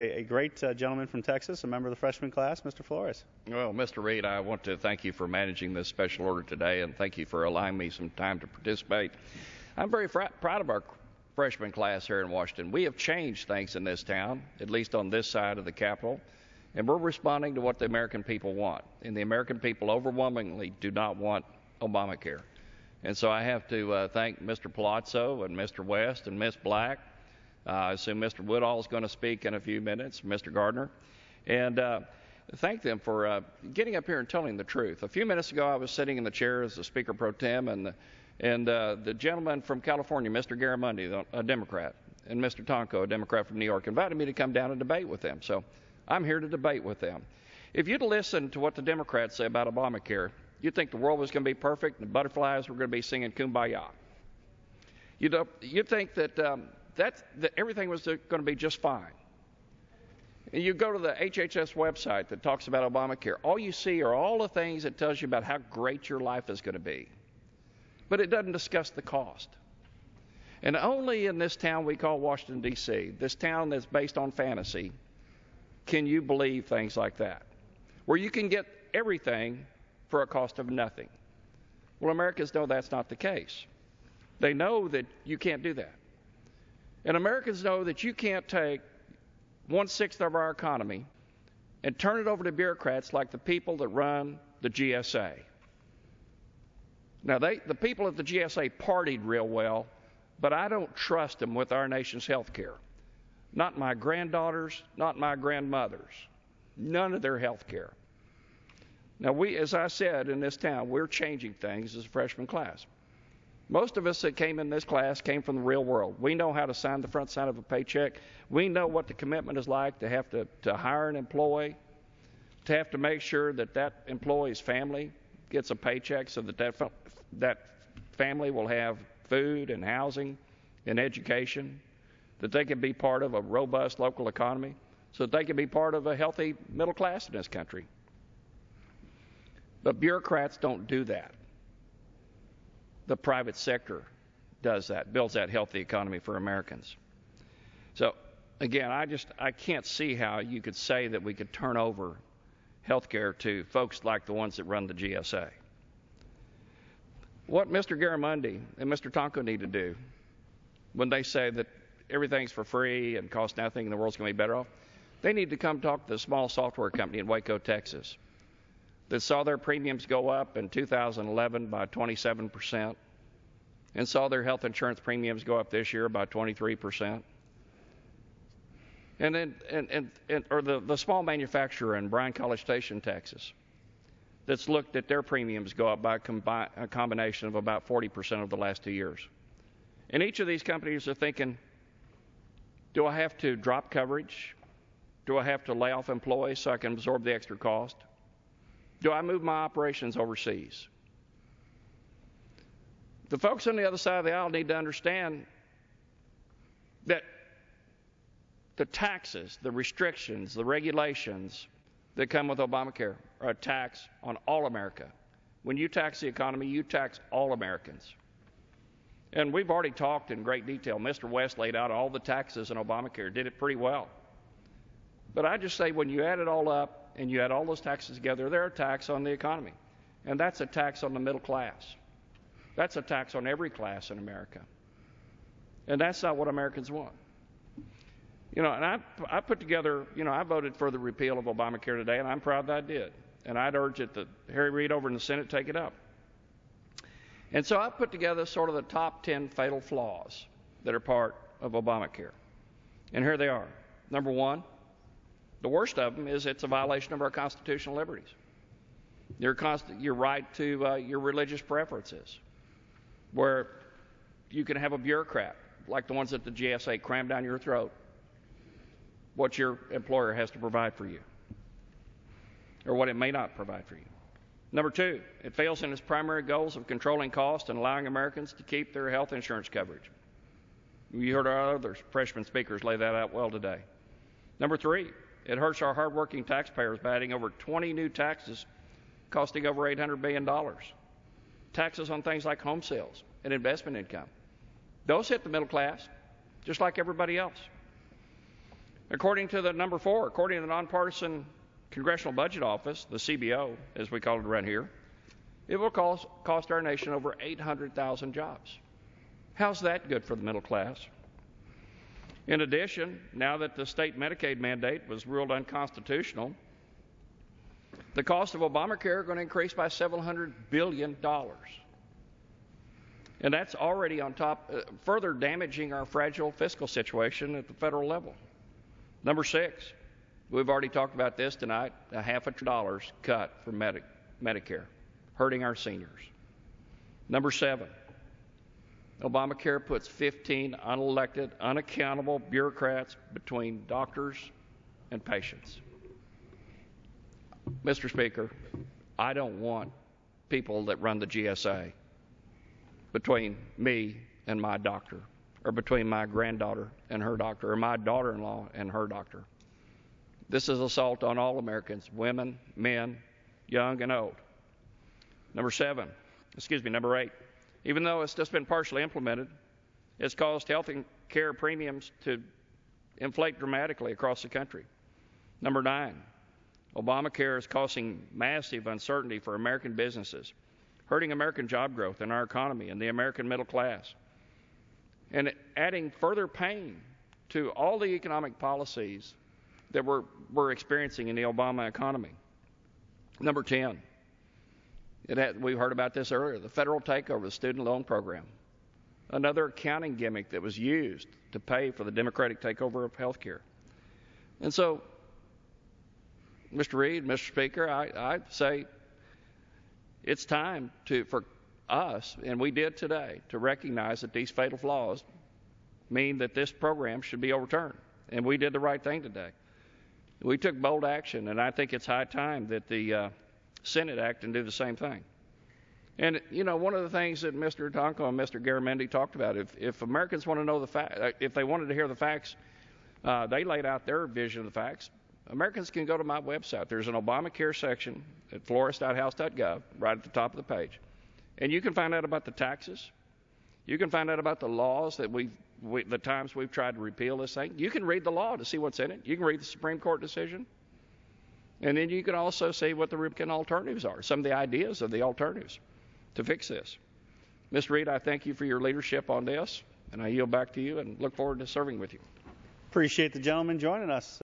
A great gentleman from Texas, a member of the freshman class, Mr. Flores. Well, Mr. Reed, I want to thank you for managing this special order today, and thank you for allowing me some time to participate. I'm very proud of our freshman class here in Washington. We have changed things in this town, at least on this side of the Capitol, and we're responding to what the American people want. And the American people overwhelmingly do not want Obamacare. And so I have to thank Mr. Palazzo and Mr. West and Ms. Black. I assume Mr. Woodall is going to speak in a few minutes, Mr. Gardner, and thank them for getting up here and telling the truth. A few minutes ago, I was sitting in the chair as the Speaker Pro Tem, and the gentleman from California, Mr. Garamendi, a Democrat, and Mr. Tonko, a Democrat from New York, invited me to come down and debate with them. So I'm here to debate with them. If you'd listen to what the Democrats say about Obamacare, you'd think the world was going to be perfect and the butterflies were going to be singing Kumbaya. You'd think that that everything was going to be just fine. And you go to the HHS website that talks about Obamacare. All you see are all the things that tells you about how great your life is going to be. But it doesn't discuss the cost. And only in this town we call Washington, D.C., this town that's based on fantasy, can you believe things like that, where you can get everything for a cost of nothing. Well, Americans know that's not the case. They know that you can't do that. And Americans know that you can't take 1/6 of our economy and turn it over to bureaucrats like the people that run the GSA. Now, the people at the GSA partied real well, but I don't trust them with our nation's health care. Not my granddaughters, not my grandmothers. None of their health care. Now, as I said, in this town, we're changing things as a freshman class. Most of us that came in this class came from the real world. We know how to sign the front side of a paycheck. We know what the commitment is like to have to hire an employee, to have to make sure that that employee's family gets a paycheck so that that family will have food and housing and education, that they can be part of a robust local economy, so that they can be part of a healthy middle class in this country. But bureaucrats don't do that. The private sector does that, builds that healthy economy for Americans. So, again, I can't see how you could say that we could turn over health care to folks like the ones that run the GSA. What Mr. Garamendi and Mr. Tonko need to do when they say that everything's for free and costs nothing and the world's going to be better off, they need to come talk to the small software company in Waco, Texas, that saw their premiums go up in 2011 by 27% and saw their health insurance premiums go up this year by 23%. Or the small manufacturer in Bryan College Station, Texas, that's looked at their premiums go up by a combination of about 40% of the last 2 years. And each of these companies are thinking, do I have to drop coverage? Do I have to lay off employees so I can absorb the extra cost? Do I move my operations overseas? The folks on the other side of the aisle need to understand that the taxes, the restrictions, the regulations that come with Obamacare are a tax on all America. When you tax the economy, you tax all Americans. And we've already talked in great detail. Mr. West laid out all the taxes in Obamacare, did it pretty well. But I just say when you add it all up, and you add all those taxes together, they're a tax on the economy. And that's a tax on the middle class. That's a tax on every class in America. And that's not what Americans want. And I put together, I voted for the repeal of Obamacare today, and I'm proud that I did. And I'd urge that Harry Reid over in the Senate take it up. And so I put together sort of the top 10 fatal flaws that are part of Obamacare. And here they are. Number one, the worst of them is it's a violation of our constitutional liberties. Your right to your religious preferences, where you can have a bureaucrat, like the ones at the GSA, cram down your throat what your employer has to provide for you, or what it may not provide for you. Number two, it fails in its primary goals of controlling costs and allowing Americans to keep their health insurance coverage. You heard our other freshman speakers lay that out well today. Number three, it hurts our hardworking taxpayers by adding over 20 new taxes costing over $800 billion. Taxes on things like home sales and investment income. Those hit the middle class, just like everybody else. According to the number 4, according to the Nonpartisan Congressional Budget Office, the CBO, as we call it around here, it will cost our nation over 800,000 jobs. How's that good for the middle class? In addition, now that the state Medicaid mandate was ruled unconstitutional, the cost of Obamacare are going to increase by $700 billion. And that's already on top, further damaging our fragile fiscal situation at the federal level. Number 6, we've already talked about this tonight, a $500 billion cut for Medicare, hurting our seniors. Number 7, Obamacare puts 15 unelected, unaccountable bureaucrats between doctors and patients. Mr. Speaker, I don't want people that run the GSA between me and my doctor, or between my granddaughter and her doctor, or my daughter-in-law and her doctor. This is assault on all Americans, women, men, young and old. Number 8, even though it's just been partially implemented, it's caused health care premiums to inflate dramatically across the country. Number 9, Obamacare is causing massive uncertainty for American businesses, hurting American job growth and our economy and the American middle class, and adding further pain to all the economic policies that we're experiencing in the Obama economy. Number 10, we heard about this earlier, the federal takeover of the student loan program, another accounting gimmick that was used to pay for the Democratic takeover of health care. And so, Mr. Reed, Mr. Speaker, I say it's time for us, and we did today, to recognize that these fatal flaws mean that this program should be overturned. And we did the right thing today. We took bold action, and I think it's high time that the Senate act and do the same thing. And, you know, one of the things that Mr. Tonko and Mr. Garamendi talked about, if Americans want to know the fact, if they wanted to hear the facts, they laid out their vision of the facts. Americans can go to my website. There's an Obamacare section at flores.house.gov right at the top of the page. And you can find out about the taxes. You can find out about the laws that the times we've tried to repeal this thing. You can read the law to see what's in it. You can read the Supreme Court decision. And then you can also see what the Republican alternatives are, some of the ideas of the alternatives to fix this. Mr. Reed, I thank you for your leadership on this, and I yield back to you and look forward to serving with you. Appreciate the gentleman joining us.